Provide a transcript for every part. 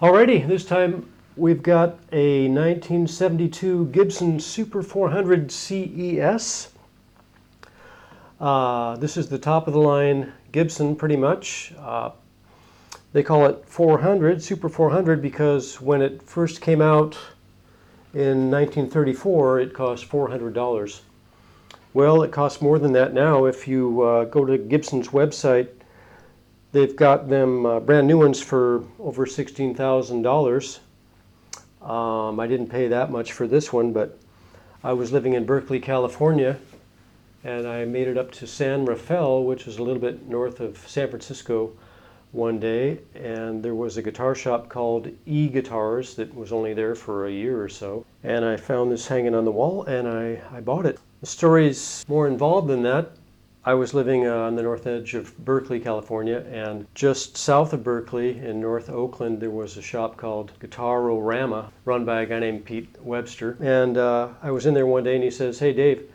Alrighty, this time we've got a 1972 Gibson Super 400 CES. This is the top of the line Gibson pretty much. They call it 400, Super 400, because when it first came out in 1934 it cost $400. Well, it costs more than that now. If you go to Gibson's website, they've got them brand new ones for over $16,000. I didn't pay that much for this one, but I was living in Berkeley, California, and I made it up to San Rafael, which is a little bit north of San Francisco, one day, and there was a guitar shop called E-Guitars that was only there for a year or so, and I found this hanging on the wall and I bought it. The story's more involved than that. I was living on the north edge of Berkeley, California, and just south of Berkeley in North Oakland there was a shop called Guitar-O-Rama run by a guy named Pete Webster, and I was in there one day and he says, "Hey Dave,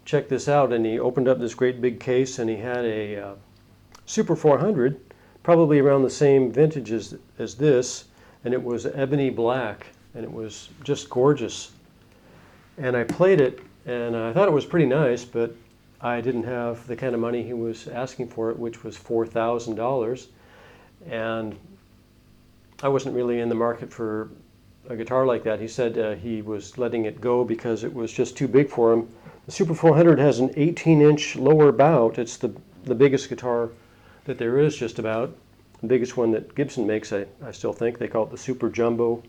check this out," and he opened up this great big case and he had a Super 400, probably around the same vintage as this, and it was ebony black and it was just gorgeous. And I played it and I thought it was pretty nice, but I didn't have the kind of money he was asking for it, which was $4,000, and I wasn't really in the market for a guitar like that. He said he was letting it go because it was just too big for him. The Super 400 has an 18-inch lower bout. It's the biggest guitar that there is, just about. The biggest one that Gibson makes, I still think. They call it the Super Jumbo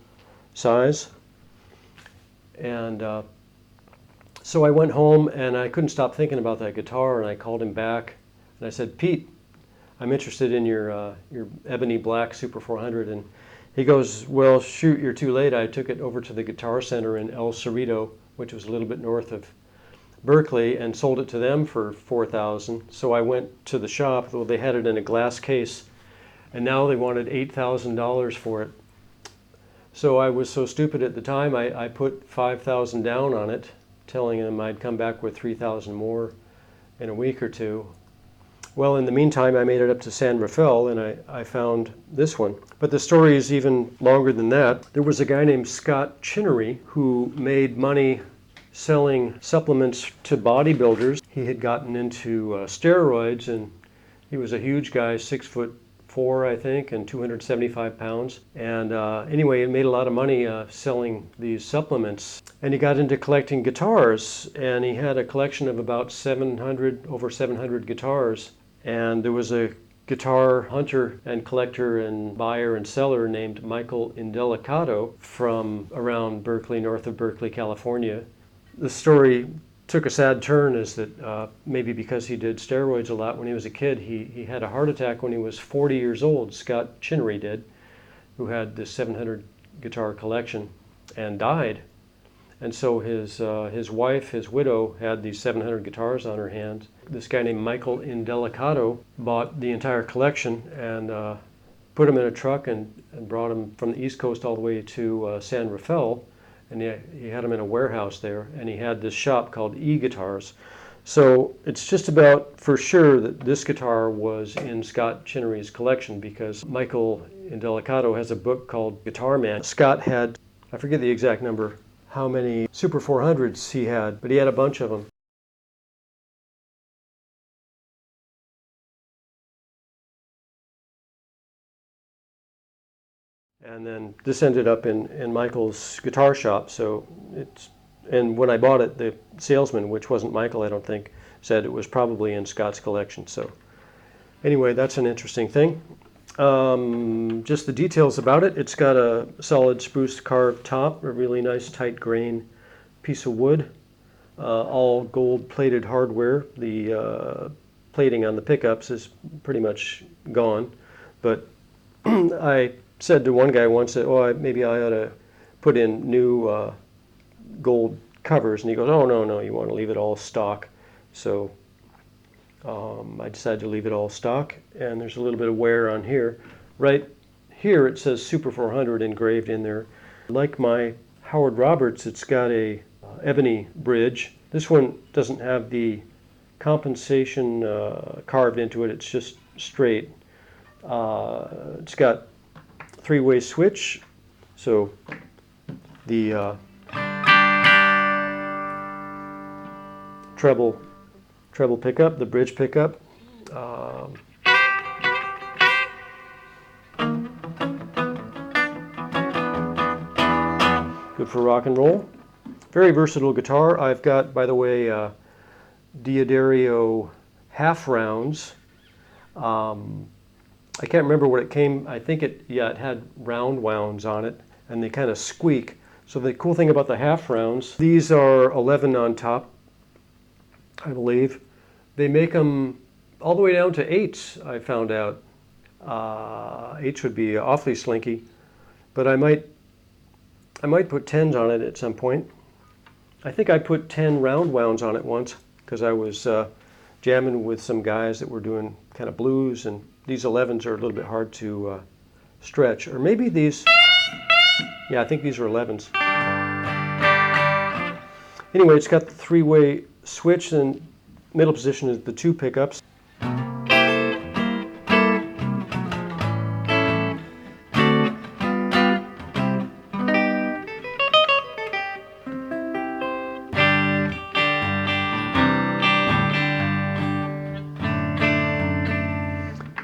size. And so I went home and I couldn't stop thinking about that guitar, and I called him back and I said, "Pete, I'm interested in your ebony black Super 400. And he goes, "Well, shoot, you're too late. I took it over to the Guitar Center in El Cerrito, which was a little bit north of Berkeley, and sold it to them for $4,000. So I went to the shop. Well, they had it in a glass case, and now they wanted $8,000 for it. So I was so stupid at the time, I put $5,000 down on it, telling them I'd come back with $3,000 more in a week or two. Well, in the meantime, I made it up to San Rafael and I found this one. But the story is even longer than that. There was a guy named Scott Chinnery who made money selling supplements to bodybuilders. He had gotten into steroids, and he was a huge guy, 6'4", I think, and 275 pounds. And anyway, he made a lot of money selling these supplements. And he got into collecting guitars, and he had a collection of about over 700 guitars. And there was a guitar hunter and collector and buyer and seller named Michael Indelicato from around Berkeley, north of Berkeley, California. The story took a sad turn, is that maybe because he did steroids a lot when he was a kid, he had a heart attack when he was 40 years old. Scott Chinnery did, who had this 700 guitar collection, and died. And so his wife, his widow, had these 700 guitars on her hands. This guy named Michael Indelicato bought the entire collection and put them in a truck and brought them from the East Coast all the way to San Rafael. And he had them in a warehouse there, and he had this shop called E-Guitars. So it's just about for sure that this guitar was in Scott Chinnery's collection, because Michael Indelicato has a book called Guitar Man. Scott had, I forget the exact number, how many Super 400s he had, but he had a bunch of them. And then this ended up in Michael's guitar shop. So and when I bought it, the salesman, which wasn't Michael, I don't think, said it was probably in Scott's collection. So anyway, that's an interesting thing. Just the details about it. It's got a solid spruce carved top, a really nice tight grain piece of wood, all gold plated hardware. The plating on the pickups is pretty much gone, but I said to one guy once that, maybe I ought to put in new gold covers, and he goes, "Oh, no, you want to leave it all stock." So I decided to leave it all stock, and there's a little bit of wear on here. Right here it says Super 400 engraved in there. Like my Howard Roberts, it's got a ebony bridge. This one doesn't have the compensation carved into it, it's just straight. It's got three-way switch, so the treble pickup, the bridge pickup. Good for rock and roll. Very versatile guitar. I've got, by the way, Diodario half rounds. I can't remember what it came. I think it had round wounds on it, and they kind of squeak. So the cool thing about the half rounds, these are 11 on top, I believe. They make them all the way down to 8s, I found out. 8s would be awfully slinky, but I might put 10s on it at some point. I think I put 10 round wounds on it once because I was jamming with some guys that were doing kind of blues, and these 11s are a little bit hard to stretch. Or maybe these, yeah, I think these are 11s. Anyway, it's got the three-way switch, and middle position is the 2 pickups.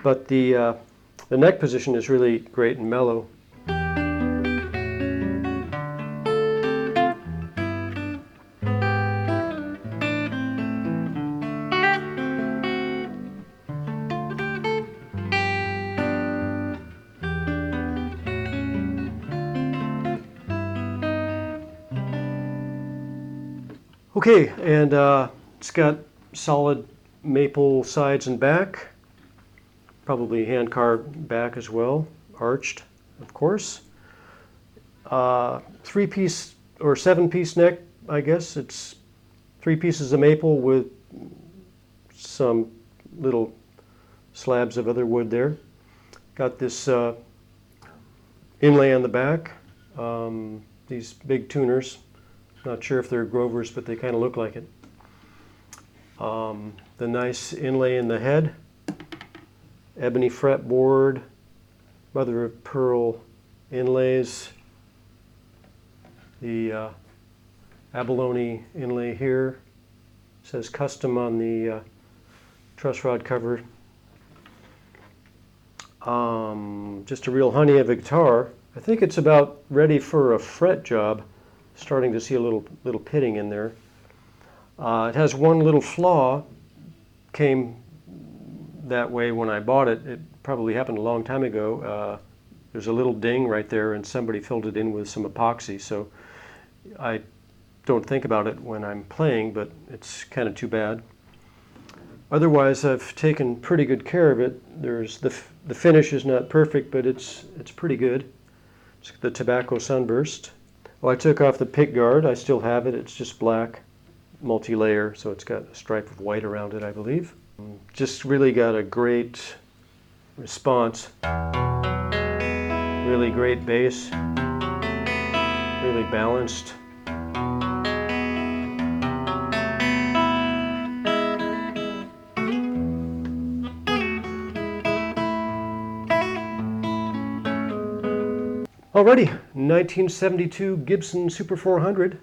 But the neck position is really great and mellow. Okay, and it's got solid maple sides and back. Probably hand carved back as well, arched, of course. 3-piece or 7-piece neck, I guess. It's 3 pieces of maple with some little slabs of other wood there. Got this inlay on the back. These big tuners. Not sure if they're Grovers, but they kind of look like it. The nice inlay in the head. Ebony fretboard, mother of pearl inlays, the abalone inlay here, says custom on the truss rod cover. Just a real honey of a guitar. I think it's about ready for a fret job. Starting to see a little pitting in there. It has one little flaw, came that way when I bought it. It probably happened a long time ago. There's a little ding right there, and somebody filled it in with some epoxy, so I don't think about it when I'm playing, but it's kind of too bad. Otherwise, I've taken pretty good care of it. There's the finish is not perfect, but it's pretty good. It's the Tobacco Sunburst. Well, I took off the pick guard. I still have it. It's just black, multi-layer, so it's got a stripe of white around it, I believe. Just really got a great response. Really great bass. Really balanced. Alrighty, 1972 Gibson Super 400.